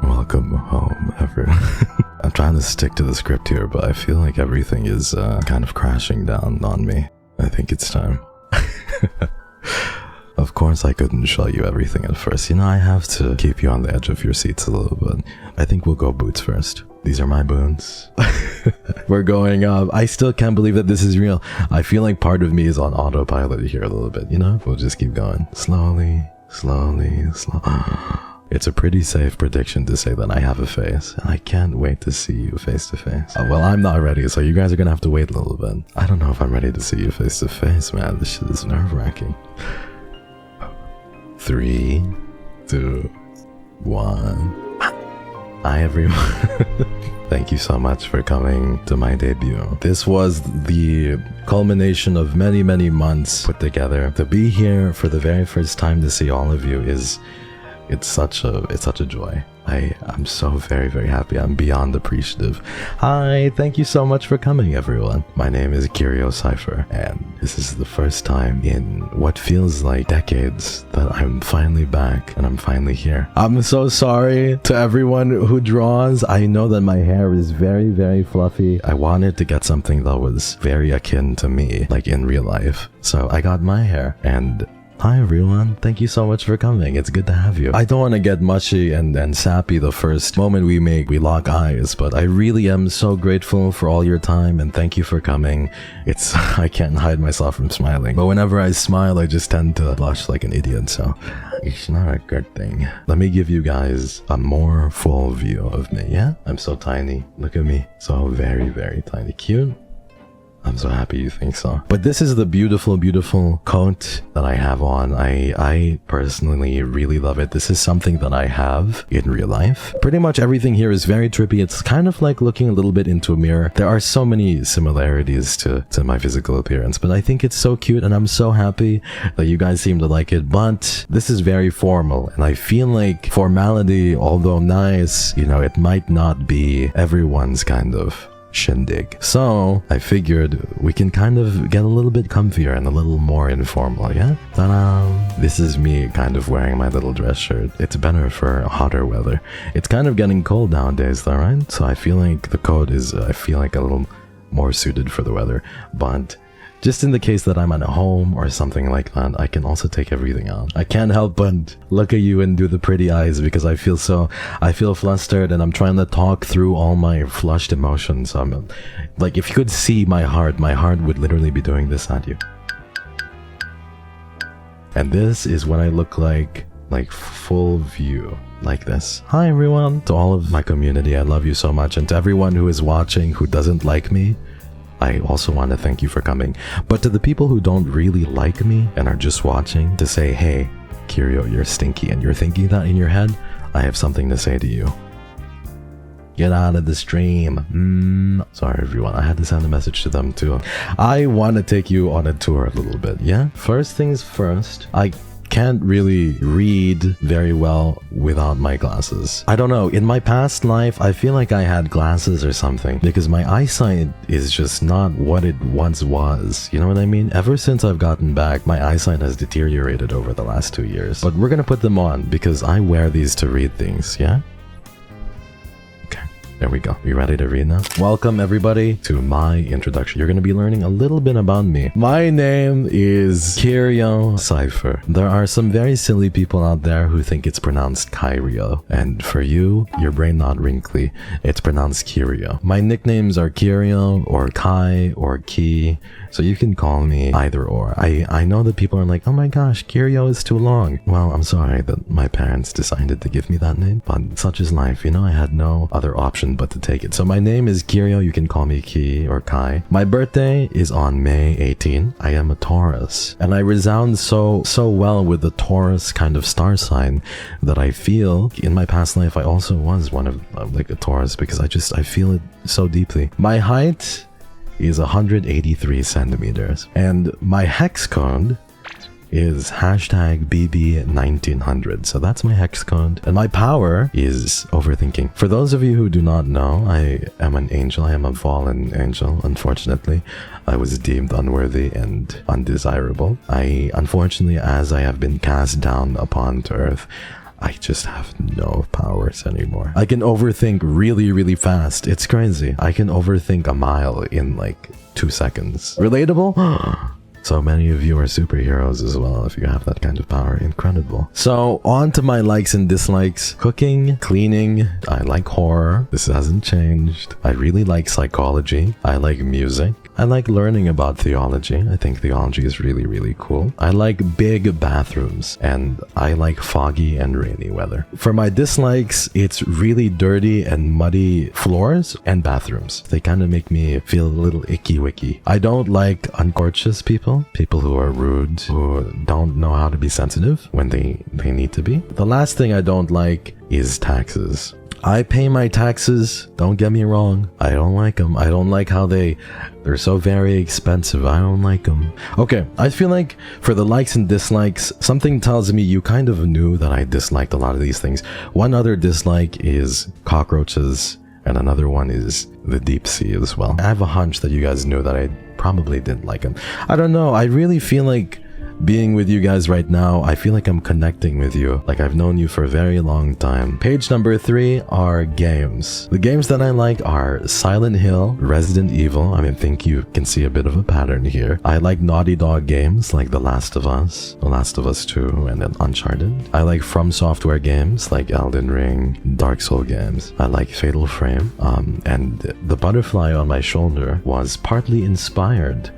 Welcome home, everyone. I'm trying to stick to the script here, but I feel like everything is kind of crashing down on me. I think it's time. Of course, I couldn't show you everything at first. You know, I have to keep you on the edge of your seats a little bit. I think we'll go boots first. These are my boots. We're going up. I still can't believe that this is real. I feel like part of me is on autopilot here a little bit, you know? We'll just keep going. Slowly, slowly, slowly. It's a pretty safe prediction to say that I have a face, and I can't wait to see you face to face. Well, I'm not ready, so you guys are gonna have to wait a little bit. I don't know if I'm ready to see you face to face, man. This shit is nerve-wracking. 3, 2, 1. Hi, everyone. Thank you so much for coming to my debut. This was the culmination of many, many months put together. To be here for the very first time to see all of you it's such a joy. I'm so very, very happy. I'm beyond appreciative. Hi, thank you so much for coming, everyone. My name is Kyrio Cypher, and this is the first time in what feels like decades that I'm finally back and I'm finally here. I'm so sorry to everyone who draws. I know that my hair is very, very fluffy. I wanted to get something that was very akin to me, like in real life. So I got my hair, and hi everyone, thank you so much for coming. It's good to have you. I don't want to get mushy and sappy the first moment we lock eyes, but I really am so grateful for all your time and thank you for coming. I can't hide myself from smiling, but whenever I smile I just tend to blush like an idiot, so it's not a good thing. Let me give you guys a more full view of me, yeah? I'm so tiny. Look at me. So very, very tiny. Cute? I'm so happy you think so. But this is the beautiful, beautiful coat that I have on. I personally really love it. This is something that I have in real life. Pretty much everything here is very trippy. It's kind of like looking a little bit into a mirror. There are so many similarities to my physical appearance, but I think it's so cute and I'm so happy that you guys seem to like it. But this is very formal and I feel like formality, although nice, you know, it might not be everyone's kind of shindig. So I figured we can kind of get a little bit comfier and a little more informal, yeah? Ta-da! This is me kind of wearing my little dress shirt. It's better for hotter weather. It's kind of getting cold nowadays though, right? So I feel like the coat is, I feel like a little more suited for the weather. But just in the case that I'm at home or something like that, I can also take everything on. I can't help but look at you and do the pretty eyes because I feel flustered and I'm trying to talk through all my flushed emotions. Like, if you could see my heart would literally be doing this at you. And this is what I look like full view. Like this. Hi everyone, to all of my community, I love you so much, and to everyone who is watching who doesn't like me, I also want to thank you for coming. But to the people who don't really like me and are just watching, to say, hey, Kyrio, you're stinky, and you're thinking that in your head, I have something to say to you. Get out of the stream. Sorry everyone, I had to send a message to them too. I want to take you on a tour a little bit, yeah? First things first, I can't really read very well without my glasses. I don't know, in my past life I feel like I had glasses or something because my eyesight is just not what it once was, you know what I mean? Ever since I've gotten back, my eyesight has deteriorated over the last 2 years. But we're gonna put them on because I wear these to read things, yeah? There we go. You ready to read now? Welcome everybody to my introduction. You're going to be learning a little bit about me. My name is Kyrio Cypher. There are some very silly people out there who think it's pronounced Kyrio. And for you, your brain not wrinkly, it's pronounced Kyrio. My nicknames are Kyrio or Kai or Ki. So you can call me either or. I know that people are like, oh my gosh, Kyrio is too long. Well, I'm sorry that my parents decided to give me that name, but such is life, you know, I had no other option but to take it. So my name is Kyrio, you can call me Ki or Kai. My birthday is on May 18. I am a Taurus, and I resound so well with the Taurus kind of star sign that I feel in my past life I also was one of like a Taurus because I feel it so deeply. My height is 183 centimeters, and my hex code is hashtag BB1900. So that's my hex code, and my power is overthinking. For those of you who do not know, I am an angel. I am a fallen angel. Unfortunately, I was deemed unworthy and undesirable. Unfortunately, as I have been cast down upon to earth, I just have no powers anymore. I can overthink really, really fast. It's crazy. I can overthink a mile in like 2 seconds. Relatable? So many of you are superheroes as well if you have that kind of power. Incredible. So on to my likes and dislikes. Cooking, cleaning. I like horror. This hasn't changed. I really like psychology. I like music. I like learning about theology. I think theology is really, really cool. I like big bathrooms, and I like foggy and rainy weather. For my dislikes, it's really dirty and muddy floors and bathrooms. They kind of make me feel a little icky-wicky. I don't like uncourteous people who are rude, who don't know how to be sensitive when they need to be. The last thing I don't like is taxes. I pay my taxes, don't get me wrong. I don't like them. I don't like how they're so very expensive. I don't like them. Okay, I feel like for the likes and dislikes, something tells me you kind of knew that I disliked a lot of these things. One other dislike is cockroaches, and another one is the deep sea as well. I have a hunch that you guys knew that I probably didn't like them. I don't know. I really feel like being with you guys right now, I feel like I'm connecting with you, like I've known you for a very long time. Page number 3 are games. The games that I like are Silent Hill, Resident Evil. I think you can see a bit of a pattern here. I like Naughty Dog games like The Last of Us 2, and then Uncharted. I like From Software games like Elden Ring, Dark Souls games. I like Fatal Frame, and the butterfly on my shoulder was partly inspired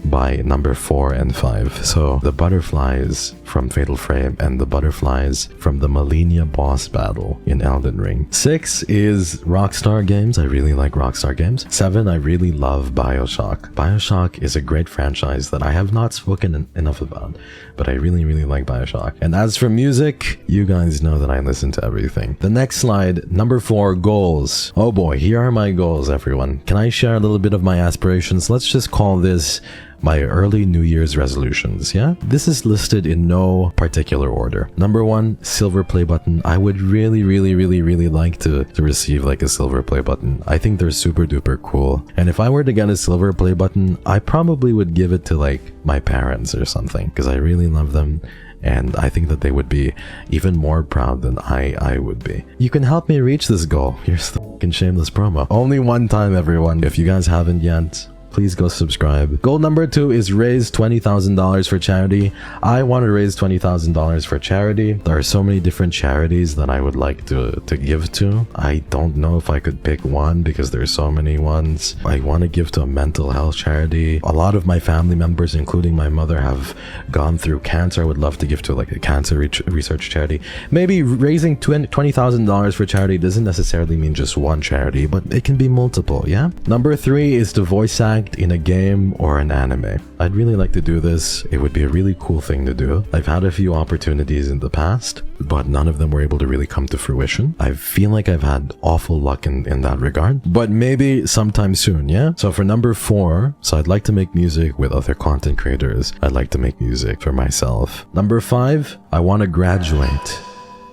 by number 4 and 5. So the butterflies from Fatal Frame and the butterflies from the Malenia boss battle in Elden Ring. 6 is Rockstar games. I really like Rockstar games. 7, I really love BioShock. BioShock is a great franchise that I have not spoken enough about, but I really, really like BioShock. And as for music, you guys know that I listen to everything. The next slide, number 4, goals. Oh boy, here are my goals, everyone. Can I share a little bit of my aspirations? Let's just call this my early New Year's resolutions, yeah? This is listed in no particular order. Number 1, silver play button. I would really, really, really, really like to receive like a silver play button. I think they're super duper cool. And if I were to get a silver play button, I probably would give it to like my parents or something, because I really love them. And I think that they would be even more proud than I would be. You can help me reach this goal. Here's the fucking shameless promo. Only one time, everyone. If you guys haven't yet, please go subscribe. Goal number 2 is raise $20,000 for charity. I want to raise $20,000 for charity. There are so many different charities that I would like to give to. I don't know if I could pick one because there's so many ones. I want to give to a mental health charity. A lot of my family members, including my mother, have gone through cancer. I would love to give to like a cancer research charity. Maybe raising $20,000 for charity doesn't necessarily mean just one charity, but it can be multiple, yeah? Number 3 is to voice act in a game or an anime. I'd really like to do this. It would be a really cool thing to do. I've had a few opportunities in the past, but none of them were able to really come to fruition. I feel like I've had awful luck in that regard, but maybe sometime soon, yeah? So for number 4, so I'd like to make music with other content creators. I'd like to make music for myself. Number 5, I want to graduate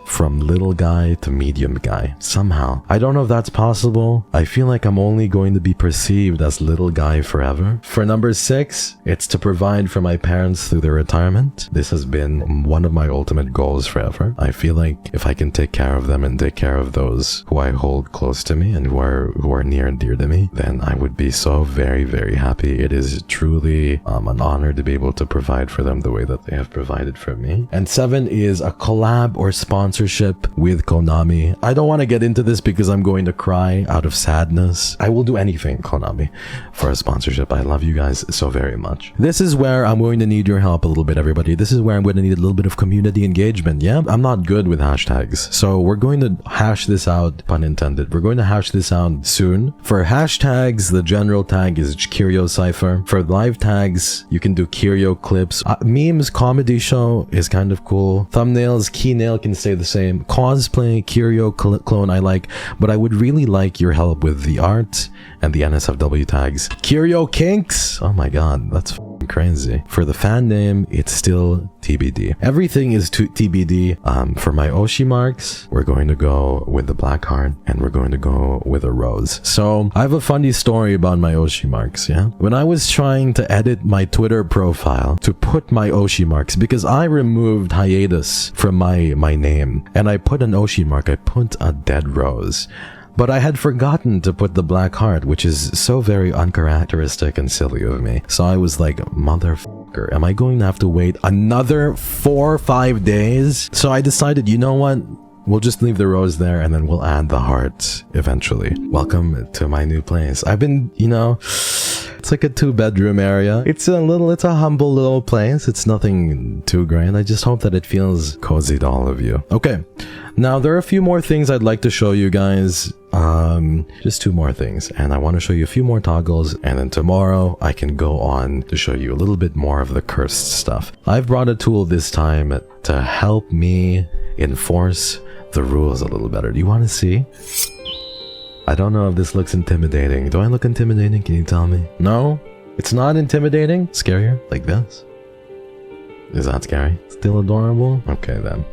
from little guy to medium guy somehow. I don't know if that's possible. I feel like I'm only going to be perceived as little guy forever. For number 6, it's to provide for my parents through their retirement. This has been one of my ultimate goals forever. I feel like if I can take care of them and take care of those who I hold close to me and who are near and dear to me, then I would be so very, very happy. It is truly an honor to be able to provide for them the way that they have provided for me. And 7 is a collab or sponsorship with Konami. I don't want to get into this because I'm going to cry out of sadness. I will do anything, Konami, for a sponsorship. I love you guys so very much. This is where I'm going to need your help a little bit, everybody. This is where I'm going to need a little bit of community engagement, yeah? I'm not good with hashtags, so we're going to hash this out, pun intended. We're going to hash this out soon. For hashtags, the general tag is Kyrio Cypher. For live tags, you can do Kyrio clips. Memes, comedy show is kind of cool. Thumbnails, key nail can stay the same. Cosplay, Kyrio clone I like, but I would really like your help with the art and the NSFW tags. Kyrio kinks! Oh my god, that's crazy. For the fan name, it's still TBD. Everything is TBD. For my Oshi marks, we're going to go with the black heart, and we're going to go with a rose. So I have a funny story about my Oshi marks, yeah? When I was trying to edit my Twitter profile to put my Oshi marks, because I removed hiatus from my name, and I put an Oshi mark, I put a dead rose. But I had forgotten to put the black heart, which is so very uncharacteristic and silly of me. So I was like, motherfucker, am I going to have to wait another 4 or 5 days? So I decided, you know what? We'll just leave the rose there and then we'll add the heart eventually. Welcome to my new place. I've been, you know, it's like a 2-bedroom area. It's a humble little place. It's nothing too grand. I just hope that it feels cozy to all of you. Okay. Now, there are a few more things I'd like to show you guys. Just 2 more things. And I want to show you a few more toggles. And then tomorrow, I can go on to show you a little bit more of the cursed stuff. I've brought a tool this time to help me enforce the rules a little better. Do you want to see? I don't know if this looks intimidating. Do I look intimidating? Can you tell me? No? It's not intimidating? Scarier? Like this? Is that scary? Still adorable? Okay then.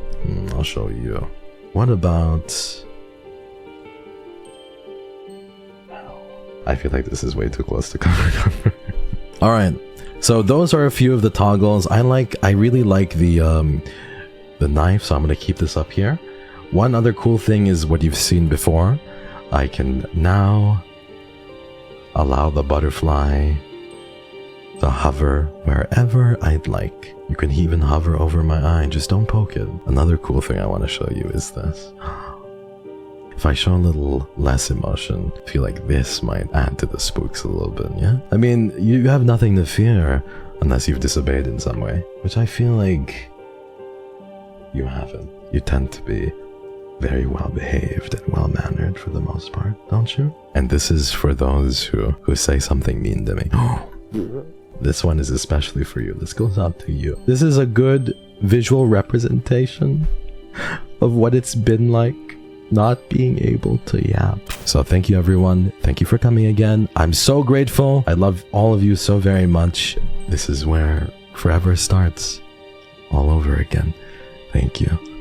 I'll show you. What about... I feel like this is way too close to cover. Alright, so those are a few of the toggles. I really like the knife, so I'm going to keep this up here. One other cool thing is what you've seen before. I can now allow the butterfly to hover wherever I'd like. You can even hover over my eye, just don't poke it. Another cool thing I want to show you is this. If I show a little less emotion, I feel like this might add to the spooks a little bit, yeah? I mean, you have nothing to fear unless you've disobeyed in some way, which I feel like you haven't. You tend to be very well behaved and well mannered for the most part, don't you? And this is for those who say something mean to me. This one is especially for you. This goes out to you. This is a good visual representation of what it's been like not being able to yap. So thank you everyone. Thank you for coming again. I'm so grateful. I love all of you so very much. This is where forever starts all over again. Thank you.